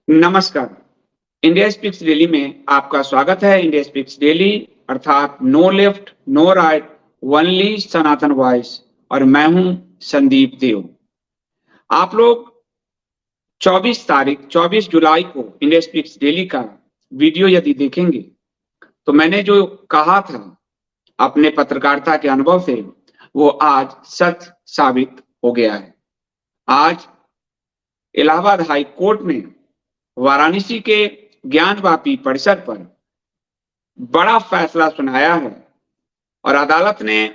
नमस्कार। India speaks daily में आपका स्वागत है। इंडिया स्पीक्स डेली अर्थात no left no right, only Sanatan voice. और मैं हूं संदीप देव। आप लोग 24 जुलाई को इंडिया स्पीक्स डेली का वीडियो यदि देखेंगे तो मैंने जो कहा था अपने पत्रकारिता के अनुभव से वो आज सच साबित हो गया है। आज इलाहाबाद हाई कोर्ट ने वाराणसी के ज्ञानवापी परिसर पर बड़ा फैसला सुनाया है और अदालत ने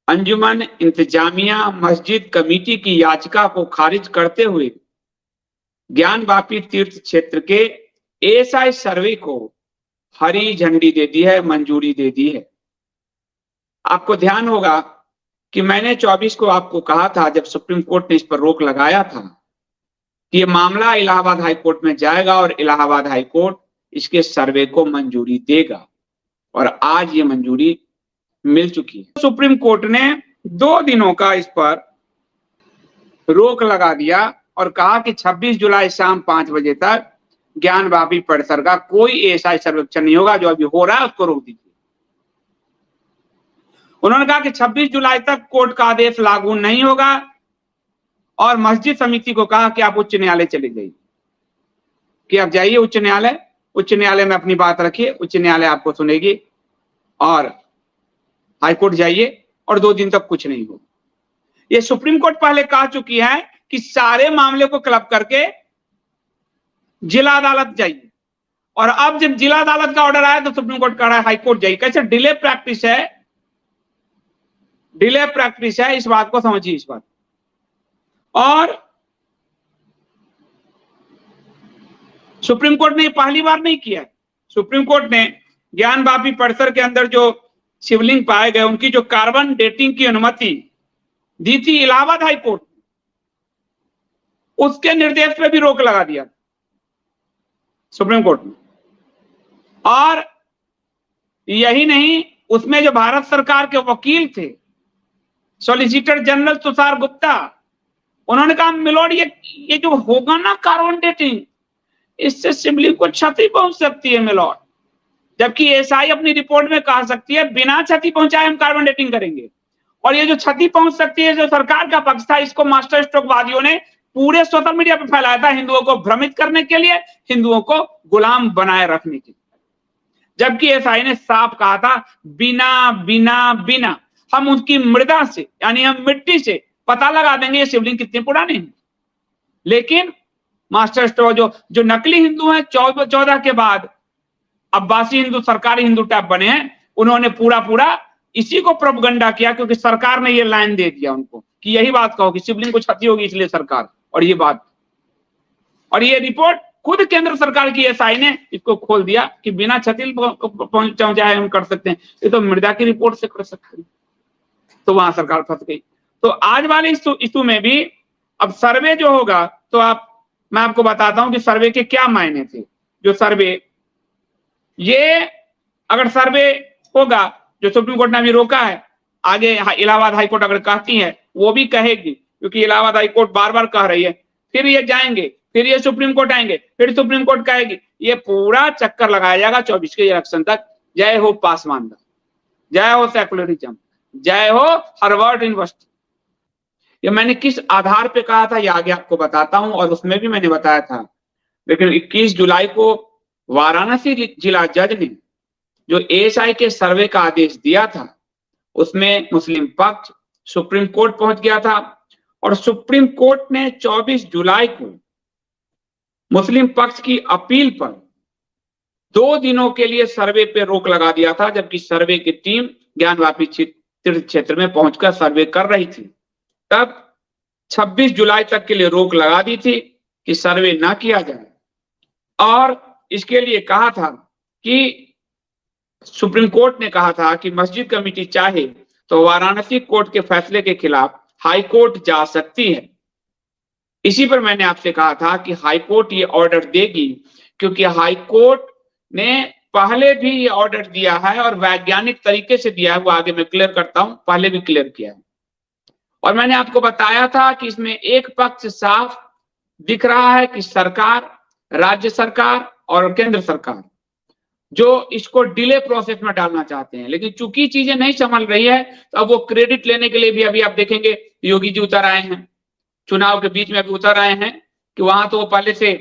अंजुमन इंतजामिया मस्जिद कमेटी की याचिका को खारिज करते हुए ज्ञानवापी तीर्थ क्षेत्र के एएसआई सर्वे को हरी झंडी दे दी है, मंजूरी दे दी है। आपको ध्यान होगा कि मैंने 24 को आपको कहा था, जब सुप्रीम कोर्ट ने इस पर रोक लगाया था, कि ये मामला इलाहाबाद हाई कोर्ट में जाएगा और इलाहाबाद हाई कोर्ट इसके सर्वे को मंजूरी देगा। और आज ये मंजूरी मिल चुकी है। सुप्रीम कोर्ट ने 2 दिनों का इस पर रोक लगा दिया और कहा कि 26 जुलाई शाम 5 बजे तक ज्ञानवापी परिसर का कोई ऐसा सर्वेक्षण नहीं होगा। जो अभी हो रहा है उसको रोक दीजिए। उन्होंने कहा कि 26 जुलाई तक कोर्ट का आदेश लागू नहीं होगा और मस्जिद समिति को कहा कि आप उच्च न्यायालय चले जाइए, कि आप जाइए उच्च न्यायालय में अपनी बात रखिए, उच्च न्यायालय आपको सुनेगी, और हाईकोर्ट जाइए और 2 दिन तक कुछ नहीं होगा। ये सुप्रीम कोर्ट पहले कह चुकी है कि सारे मामले को क्लब करके जिला अदालत जाइए, और अब जब जिला अदालत का ऑर्डर आया तो सुप्रीम कोर्ट कह रहा है हाईकोर्ट जाइए। कैसे डिले प्रैक्टिस है, इस बात को समझिए। इस बात और सुप्रीम कोर्ट ने पहली बार नहीं किया। सुप्रीम कोर्ट ने ज्ञानवापी परिसर के अंदर जो शिवलिंग पाए गए उनकी जो कार्बन डेटिंग की अनुमति दी थी इलाहाबाद हाई कोर्ट, उसके निर्देश पे भी रोक लगा दिया सुप्रीम कोर्ट ने। और यही नहीं, उसमें जो भारत सरकार के वकील थे, सॉलिसिटर जनरल तुषार गुप्ता, उन्होंने कहा मिलोड ये जो होगा ना कार्बन डेटिंग, इससे शिवलिंग को क्षति पहुंच सकती है मिलोड। जबकि एएसआई अपनी रिपोर्ट में कह सकती है बिना क्षति पहुंचाए हम कार्बन डेटिंग करेंगे। और ये जो क्षति पहुंच सकती है, जो सरकार का पक्ष था, इसको मास्टर स्ट्रोकवादियों ने पूरे सोशल मीडिया पर फैलाया था, हिंदुओं को भ्रमित करने के लिए, हिंदुओं को गुलाम बनाए रखने के लिए। जबकि एएसआई ने साफ कहा था बिना बिना बिना हम उनकी मृदा से, यानी हम मिट्टी से पता लगा देंगे ये शिवलिंग कितने पुराने हैं। लेकिन मास्टर स्ट्रोक जो नकली हिंदू हैं, 14 के बाद अब्बासी हिंदू, सरकारी हिंदू टाइप बने हैं, उन्होंने पूरा इसी को प्रोपगंडा किया, क्योंकि सरकार ने ये लाइन दे दिया उनको कि यही बात कहो कि शिवलिंग को क्षति होगी इसलिए सरकार, और ये बात, और ये रिपोर्ट खुद केंद्र सरकार की एएसआई ने इसको खोल दिया कि बिना क्षति पहुंचाए हम कर सकते हैं। ये तो मृदा की रिपोर्ट से कर सकते हैं। तो वहां सरकार फंस गई। तो आज वाले इशू में भी अब सर्वे जो होगा, तो मैं आपको बताता हूं कि सर्वे के क्या मायने थे। जो सर्वे, ये अगर सर्वे होगा, जो सुप्रीम कोर्ट ने अभी रोका है, आगे इलाहाबाद हाईकोर्ट अगर कहती है, वो भी कहेगी, क्योंकि इलाहाबाद हाईकोर्ट बार बार कह रही है, फिर ये जाएंगे, फिर ये सुप्रीम कोर्ट आएंगे, फिर सुप्रीम कोर्ट कहेगी, ये पूरा चक्कर लगाया जाएगा 24 के इलेक्शन तक। जय हो पासवान, जय हो सेकुलरिज्म, जय हो हार्वर्ड यूनिवर्सिटी। ये मैंने किस आधार पे कहा था, ये आगे आपको बताता हूं, और उसमें भी मैंने बताया था। लेकिन 21 जुलाई को वाराणसी जिला जज ने जो एएसआई के सर्वे का आदेश दिया था, उसमें मुस्लिम पक्ष सुप्रीम कोर्ट पहुंच गया था, और सुप्रीम कोर्ट ने 24 जुलाई को मुस्लिम पक्ष की अपील पर 2 दिनों के लिए सर्वे पे रोक लगा दिया था। जबकि सर्वे की टीम ज्ञानवापी तीर्थ क्षेत्र में पहुंचकर सर्वे कर रही थी, तब 26 जुलाई तक के लिए रोक लगा दी थी कि सर्वे ना किया जाए। और इसके लिए कहा था कि सुप्रीम कोर्ट ने कहा था कि मस्जिद कमेटी चाहे तो वाराणसी कोर्ट के फैसले के खिलाफ हाई कोर्ट जा सकती है। इसी पर मैंने आपसे कहा था कि हाई कोर्ट ये ऑर्डर देगी, क्योंकि हाई कोर्ट ने पहले भी ये ऑर्डर दिया है और वैज्ञानिक तरीके से दिया है। वो आगे मैं क्लियर करता हूं, पहले भी क्लियर किया है। और मैंने आपको बताया था कि इसमें एक पक्ष साफ दिख रहा है कि सरकार राज्य सरकार और केंद्र सरकार जो इसको डिले प्रोसेस में डालना चाहते हैं, लेकिन चूंकि चीजें नहीं संभल रही है तो अब वो क्रेडिट लेने के लिए भी अभी आप देखेंगे योगी जी उतर आए हैं, चुनाव के बीच में अभी उतर आए हैं कि वहां तो वो पहले से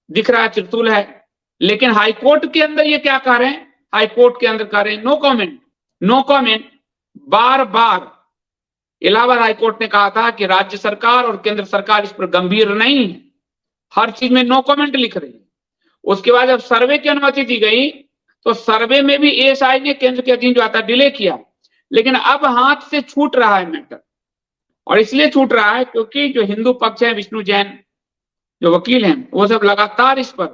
दिख रहा है त्रिशूल है, लेकिन हाईकोर्ट के अंदर ये क्या कह रहे हैं, हाईकोर्ट के अंदर कह रहे हैं नो कमेंट, नो कमेंट। बार बार इलाहाबाद हाईकोर्ट ने कहा था कि राज्य सरकार और केंद्र सरकार इस पर गंभीर नहीं है, हर चीज में नो कमेंट लिख रही है। उसके बाद जब सर्वे की अनुमति दी गई तो सर्वे में भी एएसआई ने केंद्र के अधीन जो आता डिले किया, लेकिन अब हाथ से छूट रहा है मैटर। और इसलिए छूट रहा है क्योंकि जो हिंदू पक्ष है, विष्णु जैन जो वकील हैं, वो सब लगातार इस पर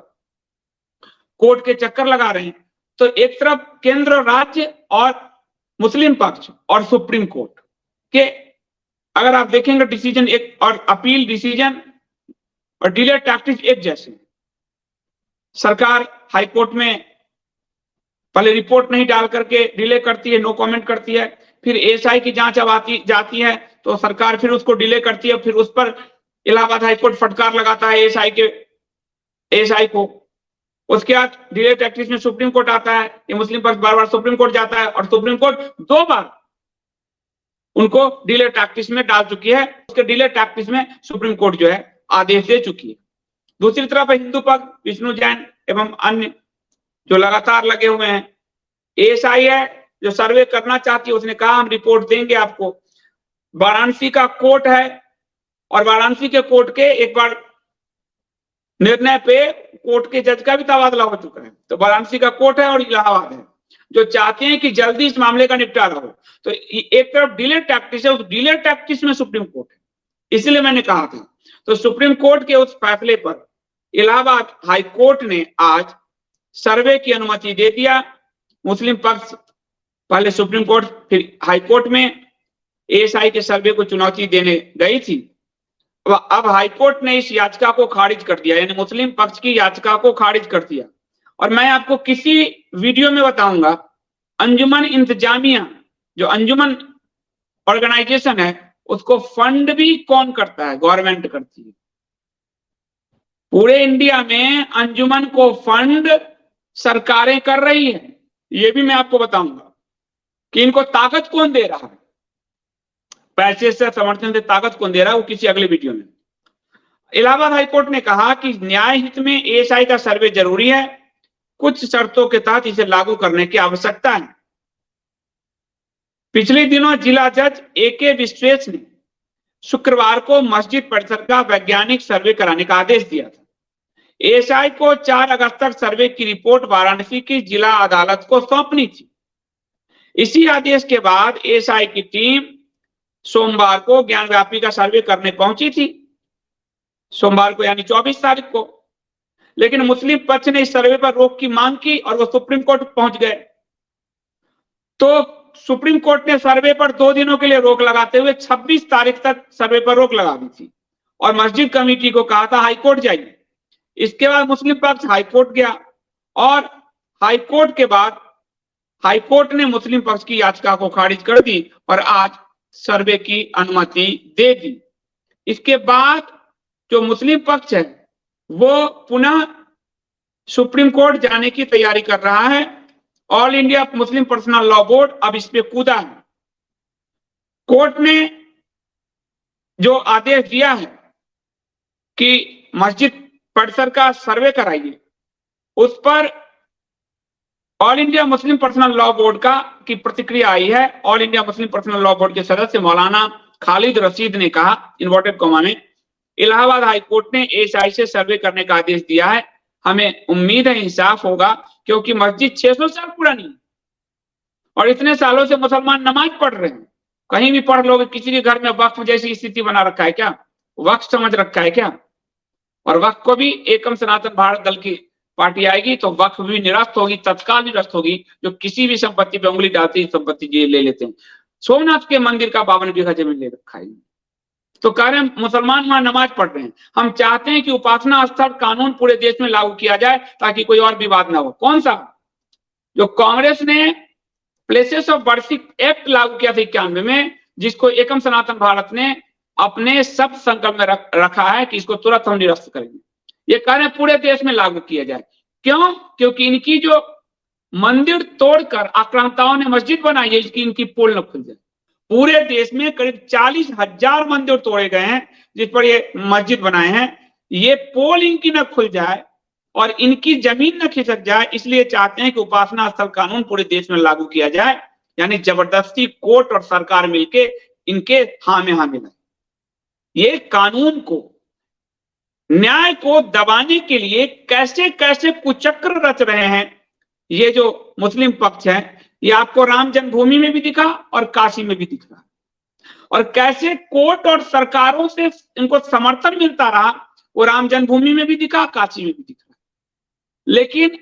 कोर्ट के चक्कर लगा रहे हैं। तो एक तरफ केंद्र, राज्य और मुस्लिम पक्ष और सुप्रीम कोर्ट के अगर आप देखेंगे डिसीजन एक और अपील डिसीजन और डिले टैक्टिक्स एक जैसे। सरकार हाईकोर्ट में पहले रिपोर्ट नहीं डाल करके डिले करती है, नो कमेंट करती है, फिर एएसआई की जांच अब जाती है तो सरकार फिर उसको डिले करती है, फिर उस पर इलाहाबाद हाईकोर्ट फटकार लगाता है एएसआई को। उसके बाद डिले टैक्टिक्स में सुप्रीम कोर्ट आता है, ये मुस्लिम पक्ष बार बार सुप्रीम कोर्ट जाता है और सुप्रीम कोर्ट 2 बार उनको डिले टैक्टिक्स में डाल चुकी है। उसके डिले टैक्टिक्स में सुप्रीम कोर्ट जो है आदेश दे चुकी है। दूसरी तरफ हिंदू पक्ष, विष्णु जैन एवं अन्य जो लगातार लगे हुए हैं। एएसआई है जो सर्वे करना चाहती है, उसने कहा हम रिपोर्ट देंगे आपको। वाराणसी का कोर्ट है और वाराणसी के कोर्ट के एक बार निर्णय पे कोर्ट के जज का भी तबादला हो चुका है। तो वाराणसी का कोर्ट है और इलाहाबाद है जो चाहते हैं कि जल्दी इस मामले का निपटारा हो। तो एक तरफ डिले टैक्टिक्स है, उस डिले टैक्टिक्स में सुप्रीम कोर्ट है, इसलिए मैंने कहा था। तो सुप्रीम कोर्ट के उस फैसले पर इलाहाबाद हाई कोर्ट ने आज सर्वे की अनुमति दे दिया। मुस्लिम पक्ष पहले सुप्रीम कोर्ट फिर हाई कोर्ट में एएसआई के सर्वे को चुनौती देने गई थी। अब हाई कोर्ट ने इस याचिका को खारिज कर दिया, यानी मुस्लिम पक्ष की याचिका को खारिज कर दिया। और मैं आपको किसी वीडियो में बताऊंगा अंजुमन इंतजामिया जो अंजुमन ऑर्गेनाइजेशन है उसको फंड भी कौन करता है, गवर्नमेंट करती है। पूरे इंडिया में अंजुमन को फंड सरकारें कर रही है, ये भी मैं आपको बताऊंगा कि इनको ताकत कौन दे रहा है, पैसे से समर्थन से ताकत कौन दे रहा है, वो किसी अगले वीडियो में। इलाहाबाद हाईकोर्ट ने कहा कि न्याय हित में एएसआई का सर्वे जरूरी है, कुछ शर्तों के तहत इसे लागू करने की आवश्यकता है। पिछले दिनों जिला जज एके विश्वेश ने शुक्रवार को मस्जिद परिसर का वैज्ञानिक सर्वे कराने का आदेश दिया था। एएसआई को 4 अगस्त तक सर्वे की रिपोर्ट वाराणसी की जिला अदालत को सौंपनी थी। इसी आदेश के बाद एएसआई की टीम सोमवार को ज्ञानव्यापी का सर्वे करने पहुंची थी, सोमवार को यानी 24 तारीख को। लेकिन मुस्लिम पक्ष ने इस सर्वे पर रोक की मांग की और वो सुप्रीम कोर्ट पहुंच गए। तो सुप्रीम कोर्ट ने सर्वे पर 2 दिनों के लिए रोक लगाते हुए 26 तारीख तक सर्वे पर रोक लगा दी थी और मस्जिद कमेटी को कहा था हाईकोर्ट जाइए। इसके बाद मुस्लिम पक्ष हाईकोर्ट गया और हाईकोर्ट के बाद हाईकोर्ट ने मुस्लिम पक्ष की याचिका को खारिज कर दी और आज सर्वे की अनुमति दे दी। इसके बाद जो मुस्लिम पक्ष है वो पुनः सुप्रीम कोर्ट जाने की तैयारी कर रहा है। All India Muslim personal law board अब इस पे कूदा है। कोर्ट ने जो आदेश दिया है कि मस्जिद परिसर का सर्वे कराइए, उस पर all India Muslim personal law board की प्रतिक्रिया आई है। All India Muslim personal law board के सदस्य मौलाना खालिद रशीद ने कहा इन्वर्टेड कॉमा में, इलाहाबाद हाईकोर्ट ने एएसआई से सर्वे करने का आदेश दिया है, हमें उम्मीद है इंसाफ होगा क्योंकि मस्जिद 600 साल पुरानी है और इतने सालों से मुसलमान नमाज पढ़ रहे हैं। कहीं भी पढ़ लोगे, किसी के घर में वक्फ जैसी स्थिति बना रखा है क्या, वक्फ समझ रखा है क्या? और वक्फ को भी एकम सनातन भारत दल की पार्टी आएगी तो वक्फ भी निरस्त होगी, तत्काल निरस्त होगी। जो किसी भी संपत्ति पे उंगली डालती है संपत्ति जी ले लेते हैं। सोमनाथ के मंदिर का 52 बीघा जमीन ले रखा है, तो कह रहे हैं मुसलमान वहां नमाज पढ़ रहे हैं। हम चाहते हैं कि उपासना स्थल कानून पूरे देश में लागू किया जाए ताकि कोई और विवाद ना हो। कौन सा? जो कांग्रेस ने प्लेसेस ऑफ वर्शिप एक्ट लागू किया था 91 में, जिसको एकम सनातन भारत ने अपने सब संकल्प में रखा है कि इसको तुरंत हम निरस्त करेंगे। ये कह रहे हैं पूरे देश में लागू किया जाए। क्यों? क्योंकि इनकी जो मंदिर तोड़कर आक्रांताओं ने मस्जिद बनाई है, इसकी इनकी पोल न खुल जाए। पूरे देश में करीब 40,000 मंदिर तोड़े गए हैं जिस पर ये मस्जिद बनाए हैं। ये पोल इनकी न खुल जाए और इनकी जमीन न खिसक जाए, इसलिए चाहते हैं कि उपासना स्थल कानून पूरे देश में लागू किया जाए, यानी जबरदस्ती कोर्ट और सरकार मिलके इनके हाँ में हाँ मिलाए। ये कानून को, न्याय को दबाने के लिए कैसे कैसे कुचक्र रच रहे हैं ये जो मुस्लिम पक्ष है। ये आपको राम जन्मभूमि में भी दिखा और काशी में भी दिख रहा, और कैसे कोर्ट और सरकारों से इनको समर्थन मिलता रहा, वो राम जन्मभूमि में भी दिखा, काशी में भी दिख रहा। लेकिन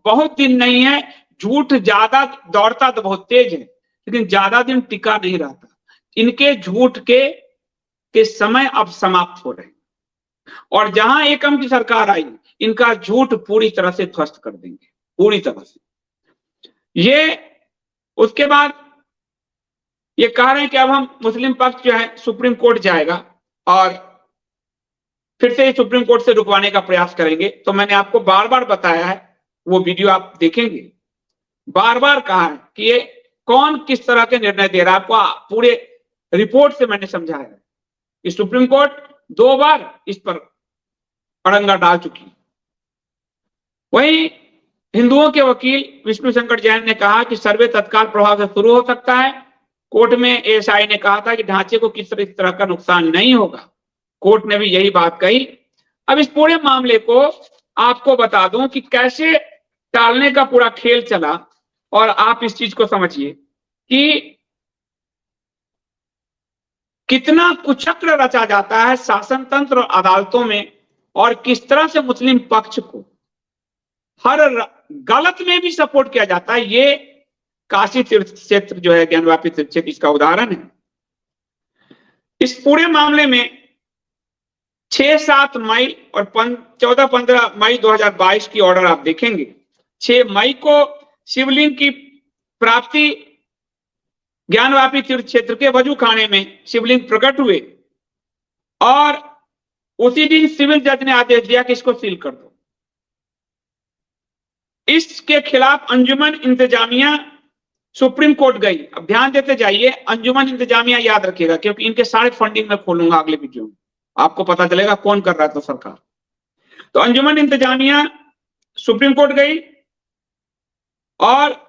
बहुत दिन नहीं है, झूठ ज्यादा दौड़ता तो बहुत तेज है, लेकिन ज्यादा दिन टिका नहीं रहता। इनके झूठ के समय अब समाप्त हो रहे हैं, और जहां एकम की सरकार आई, इनका झूठ पूरी तरह से ध्वस्त कर देंगे, पूरी तरह से। ये उसके बाद ये कह रहे हैं कि अब हम मुस्लिम पक्ष जो है सुप्रीम कोर्ट जाएगा और फिर से सुप्रीम कोर्ट से रुकवाने का प्रयास करेंगे। तो मैंने आपको बार बार बताया है, वो वीडियो आप देखेंगे, बार बार कहा है कि ये कौन किस तरह के निर्णय दे रहा है। आपको पूरे रिपोर्ट से मैंने समझाया है कि सुप्रीम कोर्ट 2 बार इस पर अड़ंगा डाल चुकी। वहीं हिंदुओं के वकील विष्णु शंकर जैन ने कहा कि सर्वे तत्काल प्रभाव से शुरू हो सकता है। कोर्ट में एएसआई ने कहा था कि ढांचे को किस तरह का नुकसान नहीं होगा। कोर्ट ने भी यही बात कही। अब इस पूरे मामले को आपको बता दूं कि कैसे टालने का पूरा खेल चला, और आप इस चीज को समझिए कि कितना कुचक्र रचा जाता है शासन तंत्र और अदालतों में, और किस तरह से मुस्लिम पक्ष को हर गलत में भी सपोर्ट किया जाता है। ये काशी तीर्थ क्षेत्र जो है, ज्ञानवापी तीर्थ क्षेत्र, इसका उदाहरण है। इस पूरे मामले में 6-7 मई और 14-15 मई 2022 की ऑर्डर आप देखेंगे। 6 मई को शिवलिंग की प्राप्ति ज्ञानवापी तीर्थ क्षेत्र के वजू खाने में शिवलिंग प्रकट हुए, और उसी दिन सिविल जज ने आदेश दिया कि इसको सील कर दो। इसके खिलाफ अंजुमन इंतजामिया सुप्रीम कोर्ट गई। अब ध्यान देते जाइए, अंजुमन इंतजामिया याद रखिएगा, क्योंकि इनके सारे फंडिंग में खोलूंगा अगले वीडियो में, आपको पता चलेगा कौन कर रहा था सरकार। तो अंजुमन इंतजामिया सुप्रीम कोर्ट गई और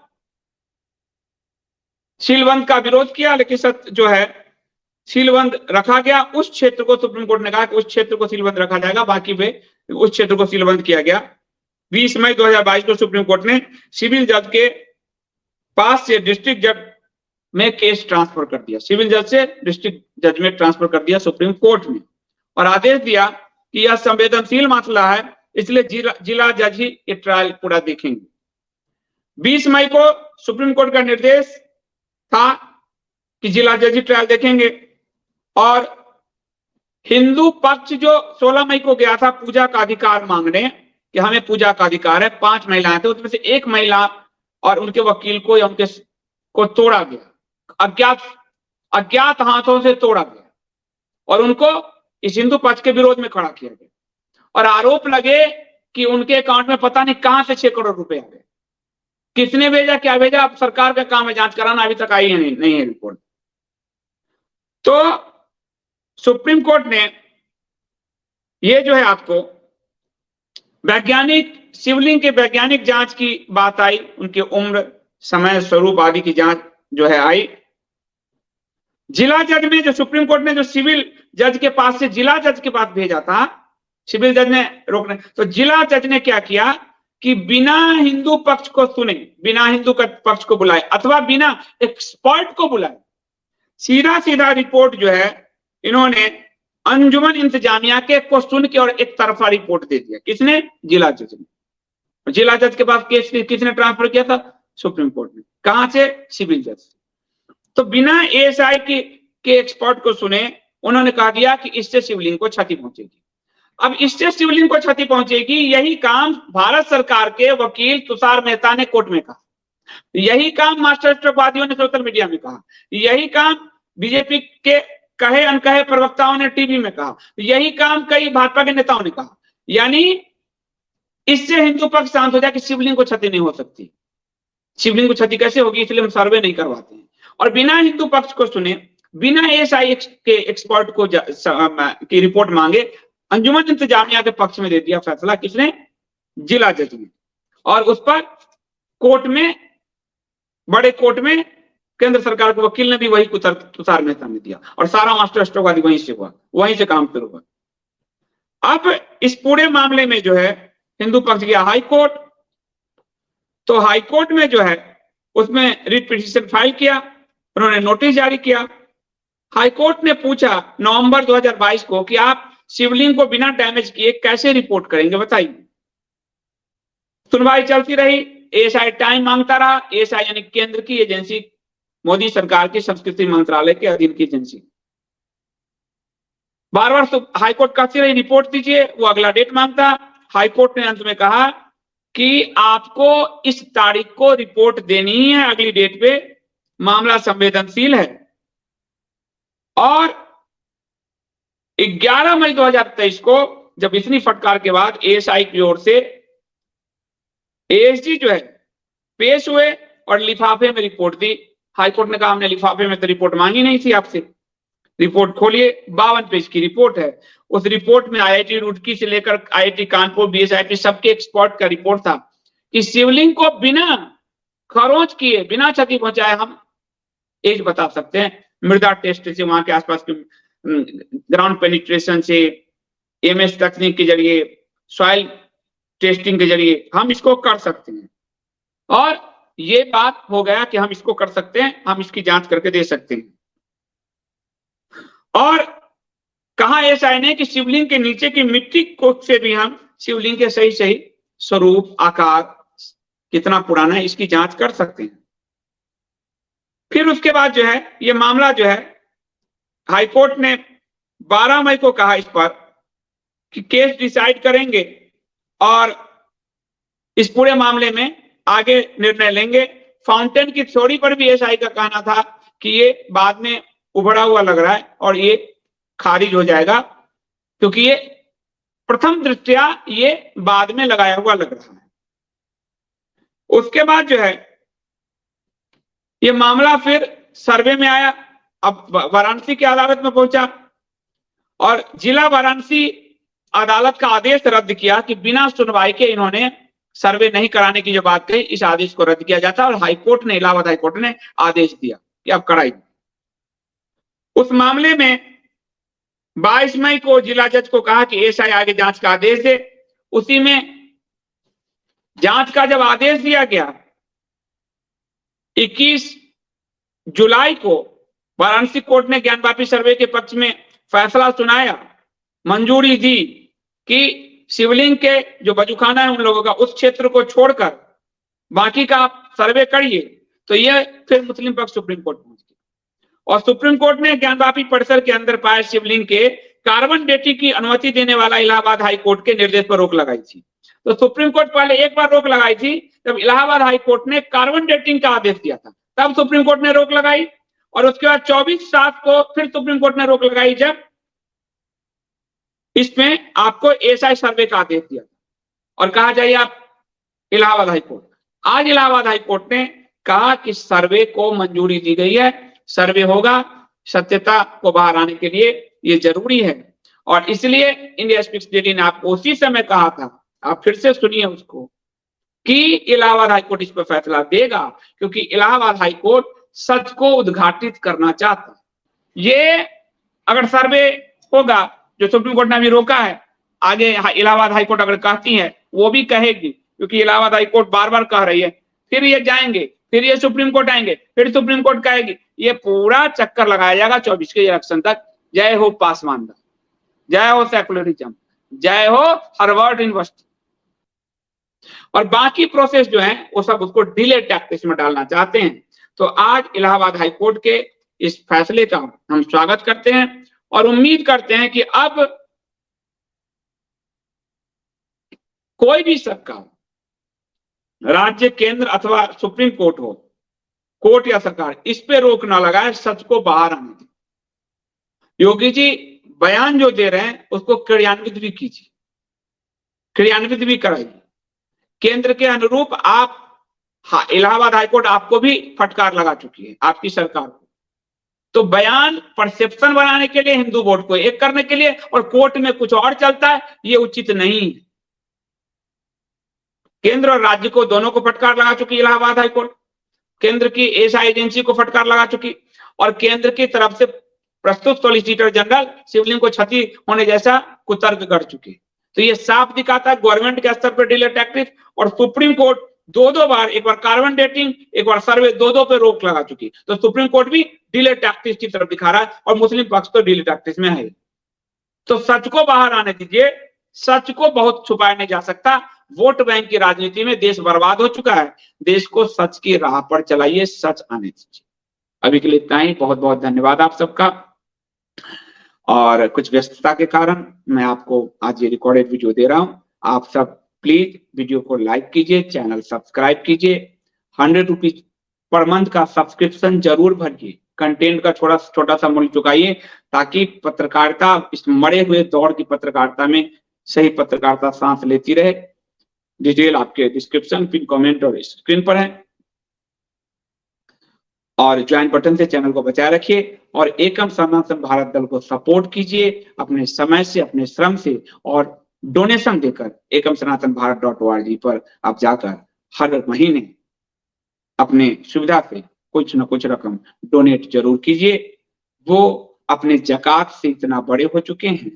सीलबंद का विरोध किया, लेकिन सत्य जो है सीलबंद रखा गया। उस क्षेत्र को सुप्रीम कोर्ट ने कहा कि उस क्षेत्र को सीलबंद रखा जाएगा, बाकी वे उस क्षेत्र को सीलबंद किया गया। 20 मई 2022 को सुप्रीम कोर्ट ने सिविल जज के पास से डिस्ट्रिक्ट जज में केस ट्रांसफर कर दिया, सिविल जज से डिस्ट्रिक्ट जज में ट्रांसफर कर दिया सुप्रीम कोर्ट में, और आदेश दिया कि यह संवेदनशील मामला है, इसलिए जिला जज ही ये ट्रायल पूरा देखेंगे। 20 मई को सुप्रीम कोर्ट का निर्देश था कि जिला जज ही ट्रायल देखेंगे, और हिंदू पक्ष जो 16 मई को गया था पूजा का अधिकार मांगने कि हमें पूजा का अधिकार है, 5 महिलाएं थे, उसमें से एक महिला और उनके वकील को या उनके को तोड़ा गया, अज्ञात हाथों से तोड़ा गया, और उनको इस हिंदू पक्ष के विरोध में खड़ा किया गया, और आरोप लगे कि उनके अकाउंट में पता नहीं कहां से 6 करोड़ रुपए आ गए, किसने भेजा, क्या भेजा, अब सरकार का काम है जांच कराना, अभी तक आई है नहीं है रिपोर्ट। तो सुप्रीम कोर्ट ने ये जो है आपको वैज्ञानिक शिवलिंग के वैज्ञानिक जांच की बात आई, उनकी उम्र, समय, स्वरूप आदि की जांच जो है आई। जिला जज में जो सुप्रीम कोर्ट ने जो सिविल जज के पास से जिला जज के पास भेजा था, सिविल जज ने रोकने, तो जिला जज ने क्या किया कि बिना हिंदू पक्ष को सुने, बिना हिंदू पक्ष को बुलाए अथवा बिना एक्सपर्ट को बुलाए, सीधा सीधा रिपोर्ट जो है इन्होंने अंजुमन इंतजामिया के को सुन के और एक तरफा रिपोर्ट दे दिया। किसने? जिला जज ने। जिला जज के पास केस किसने ट्रांसफर किया था? सुप्रीम कोर्ट ने। कहां से? सिविल जज से। तो बिना एएसआई के एक्सपर्ट को सुने उन्होंने कहा दिया कि इससे शिवलिंग को क्षति पहुंचेगी। अब इससे शिवलिंग को क्षति पहुंचेगी, यही काम भारत सरकार के वकील तुषार मेहता ने कोर्ट में कहा, यही काम मास्टर स्ट्रोकवादियों ने सोशल मीडिया में कहा, यही काम बीजेपी के कहे अनकहे प्रवक्ताओं ने टीवी में कहा, यही काम कई भाजपा के नेताओं ने कहा, यानी इससे हिंदू पक्ष शांत हो जाए कि शिवलिंग को क्षति नहीं हो सकती। शिवलिंग को क्षति कैसे होगी, इसलिए हम सर्वे नहीं करवाते हैं। और बिना हिंदू पक्ष को सुने, बिना एएसआई के एक्सपर्ट को की रिपोर्ट मांगे अंजुमन इंतजामिया के पक्ष में दे दिया फैसला, किसने? जिला जज ने। और उस पर कोर्ट में, बड़े कोर्ट में केंद्र सरकार के वकील ने भी वही तुषार मेहता ने दिया, और सारा मास्टर स्ट्रोक आदि वहीं से हुआ, वहीं से काम शुरू हुआ। अब इस पूरे मामले में जो है हिंदू पक्ष गया हाई कोर्ट। तो हाई कोर्ट में जो है उसमें रिट पिटीशन फाइल किया, उन्होंने नोटिस जारी किया। हाई कोर्ट ने पूछा नवंबर 2022 को कि आप शिवलिंग को बिना डैमेज किए कैसे रिपोर्ट करेंगे, बताइए। सुनवाई चलती रही, एएसआई टाइम मांगता रहा। एएसआई यानी केंद्र की एजेंसी, मोदी सरकार की संस्कृति मंत्रालय के अधीन की एजेंसी, बार बार हाईकोर्ट कहती रही रिपोर्ट दीजिए, वो अगला डेट मांगता। हाईकोर्ट ने अंत में कहा कि आपको इस तारीख को रिपोर्ट देनी ही है, अगली डेट पे, मामला संवेदनशील है। और 11 मई 2023 को जब इतनी फटकार के बाद एएसआई की ओर से एएसजी जो है पेश हुए और लिफाफे में रिपोर्ट दी। हाईकोर्ट ने कहा हमने लिफाफे में तो रिपोर्ट मांगी नहीं थी आपसे, रिपोर्ट खोलिए, 52 पेज की रिपोर्ट है। उस रिपोर्ट में आईआईटी रुड़की से लेकर आईआईटी कानपुर, बीएसआईटी सबके एक्सपर्ट का रिपोर्ट था कि शिवलिंग को बिना खरोंच किए, बिना क्षति पहुंचाए हम एज बता सकते हैं। मृदा टेस्ट से, वहां के आसपास के ग्राउंड पेनिट्रेशन से, एमएस तकनीक के जरिए, सॉइल टेस्टिंग के जरिए हम इसको कर सकते हैं। और ये बात हो गया कि हम इसको कर सकते हैं, हम इसकी जांच करके दे सकते हैं। और कहा एएसआई ने कि शिवलिंग के नीचे की मिट्टी को से भी हम शिवलिंग के सही सही स्वरूप, आकार, कितना पुराना है, इसकी जांच कर सकते हैं। फिर उसके बाद जो है ये मामला जो है हाईकोर्ट ने 12 मई को कहा इस पर कि केस डिसाइड करेंगे और इस पूरे मामले में आगे निर्णय लेंगे। फाउंटेन की थ्योरी पर भी एएसआई का कहना था कि ये बाद में उभरा हुआ लग रहा है और ये खारिज हो जाएगा, क्योंकि ये प्रथम दृष्टया ये बाद में लगाया हुआ लग रहा है। उसके बाद जो है ये मामला फिर सर्वे में आया, अब वाराणसी की अदालत में पहुंचा और जिला वाराणसी अदालत का आदेश रद्द किया कि बिना सुनवाई के इन्होंने सर्वे नहीं कराने की जो बात कही, इस आदेश को रद्द किया जाता। और हाईकोर्ट ने, इलाहाबाद हाईकोर्ट ने आदेश दिया कि अब कराई। उस मामले में 22 मई को जिला जज को कहा कि एएसआई आगे जांच का आदेश दे। उसी में जांच का जब आदेश दिया गया, 21 जुलाई को वाराणसी कोर्ट ने ज्ञानवापी सर्वे के पक्ष में फैसला सुनाया, मंजूरी दी कि शिवलिंग के जो बजुखाना है उन लोगों का, उस क्षेत्र को छोड़कर बाकी का सर्वे करिए। तो ये फिर मुस्लिम पक्ष सुप्रीम कोर्ट पहुंच गया और सुप्रीम कोर्ट ने ज्ञानवापी परिसर के अंदर पाए शिवलिंग के कार्बन डेटिंग की अनुमति देने वाला इलाहाबाद हाई कोर्ट के निर्देश पर रोक लगाई थी। तो सुप्रीम कोर्ट पहले एक बार रोक लगाई थी जब इलाहाबाद हाई कोर्ट ने कार्बन डेटिंग का आदेश दिया था, तब सुप्रीम कोर्ट ने रोक लगाई। और उसके बाद 24/7 को फिर सुप्रीम कोर्ट ने रोक लगाई जब इसमें आपको एएसआई सर्वे का आदेश दिया और कहा जाइए आप इलाहाबाद हाई कोर्ट। आज इलाहाबाद हाई कोर्ट ने कहा कि सर्वे को मंजूरी दी गई है, सर्वे होगा, सत्यता को बाहर आने के लिए ये जरूरी है। और इसलिए इंडिया स्पीक्स डेली ने आपको उसी समय कहा था, आप फिर से सुनिए उसको, कि इलाहाबाद हाईकोर्ट इस पर फैसला देगा, क्योंकि इलाहाबाद हाईकोर्ट सच को उद्घाटित करना चाहता है। ये अगर सर्वे होगा, जो सुप्रीम कोर्ट ने अभी रोका है, आगे इलाहाबाद हाईकोर्ट अगर कहती है वो भी कहेगी, क्योंकि इलाहाबाद हाईकोर्ट बार बार कह रही है, फिर ये जाएंगे, फिर ये सुप्रीम कोर्ट आएंगे, फिर सुप्रीम कोर्ट कहेगी, ये पूरा चक्कर लगाया जाएगा 24 के इलेक्शन तक। जय हो पासवान, जय हो सेकुलरिज्म, जय हो हार्वर्ड यूनिवर्सिटी। और बाकी प्रोसेस जो है वो सब उसको डिले टैक्टिक्स में डालना चाहते हैं। तो आज इलाहाबाद हाईकोर्ट के इस फैसले का हम स्वागत करते हैं और उम्मीद करते हैं कि अब कोई भी सरकार, राज्य, केंद्र अथवा सुप्रीम कोर्ट हो, कोर्ट या सरकार, इस पे रोक ना लगाए, सच को बाहर आने दे। योगी जी बयान जो दे रहे हैं उसको क्रियान्वित भी कीजिए। क्रियान्वित भी कराइए। केंद्र के अनुरूप आप इलाहाबाद हाईकोर्ट आपको भी फटकार लगा चुकी है, आपकी सरकार को। तो बयान परसेप्शन बनाने के लिए हिंदू वोट को एक करने के लिए और कोर्ट में कुछ और चलता है, ये उचित नहीं है। केंद्र और राज्य को दोनों को फटकार लगा चुकी इलाहाबाद हाईकोर्ट, केंद्र की एएसआई एजेंसी को फटकार लगा चुकी और केंद्र की तरफ से प्रस्तुत सॉलिसिटर जनरल शिवलिंग को क्षति होने जैसा कुतर्क कर चुकी। तो ये साफ दिखाता है गवर्नमेंट के स्तर पर डिले टैक्टिक्स, और सुप्रीम कोर्ट दो बार, एक बार कार्बन डेटिंग, एक बार सर्वे, दो पे रोक लगा चुकी। तो सुप्रीम कोर्ट भी डिले टैक्टिक्स की तरफ दिखा रहा है और मुस्लिम पक्ष तो डिले टैक्टिक्स में है। तो सच को बाहर आने दीजिए, सच को बहुत छुपाया नहीं जा सकता। वोट बैंक की राजनीति में देश बर्बाद हो चुका है, देश को सच की राह पर चलाइए, सच आने दीजिए। अभी के लिए इतना ही, बहुत बहुत धन्यवाद आप सबका। और कुछ व्यस्तता के कारण मैं आपको आज ये रिकॉर्डेड वीडियो दे रहा हूं। आप सब प्लीज वीडियो को लाइक कीजिए, चैनल सब्सक्राइब कीजिए, 100 रुपीज पर मंथ का सब्सक्रिप्शन जरूर भरिए, कंटेंट का छोटा सा मूल्य चुकाइए, ताकि पत्रकारिता इस मरे हुए दौर की पत्रकारिता में सही पत्रकारिता सांस लेती रहे। डिटेल आपके डिस्क्रिप्शन, पिन कमेंट और स्क्रीन पर है। और ज्वाइन बटन से चैनल को बचाए रखिए और एकम सनातन भारत दल को सपोर्ट कीजिए अपने समय से, अपने श्रम से और डोनेशन देकर। एकम सनातन भारत.org पर आप जाकर हर महीने अपने सुविधा से कुछ न कुछ रकम डोनेट जरूर कीजिए। वो अपने जकात से इतना बड़े हो चुके हैं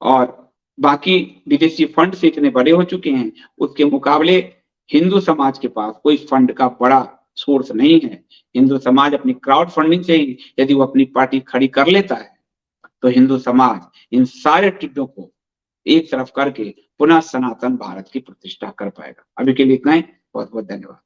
और बाकी विदेशी फंड से इतने बड़े हो चुके हैं, उसके मुकाबले हिंदू समाज के पास कोई फंड का बड़ा सोर्स नहीं है। हिंदू समाज अपनी क्राउड फंडिंग से ही यदि वो अपनी पार्टी खड़ी कर लेता है तो हिंदू समाज इन सारे टिड्डों को एक तरफ करके पुनः सनातन भारत की प्रतिष्ठा कर पाएगा। अभी के लिए इतना ही, बहुत बहुत धन्यवाद।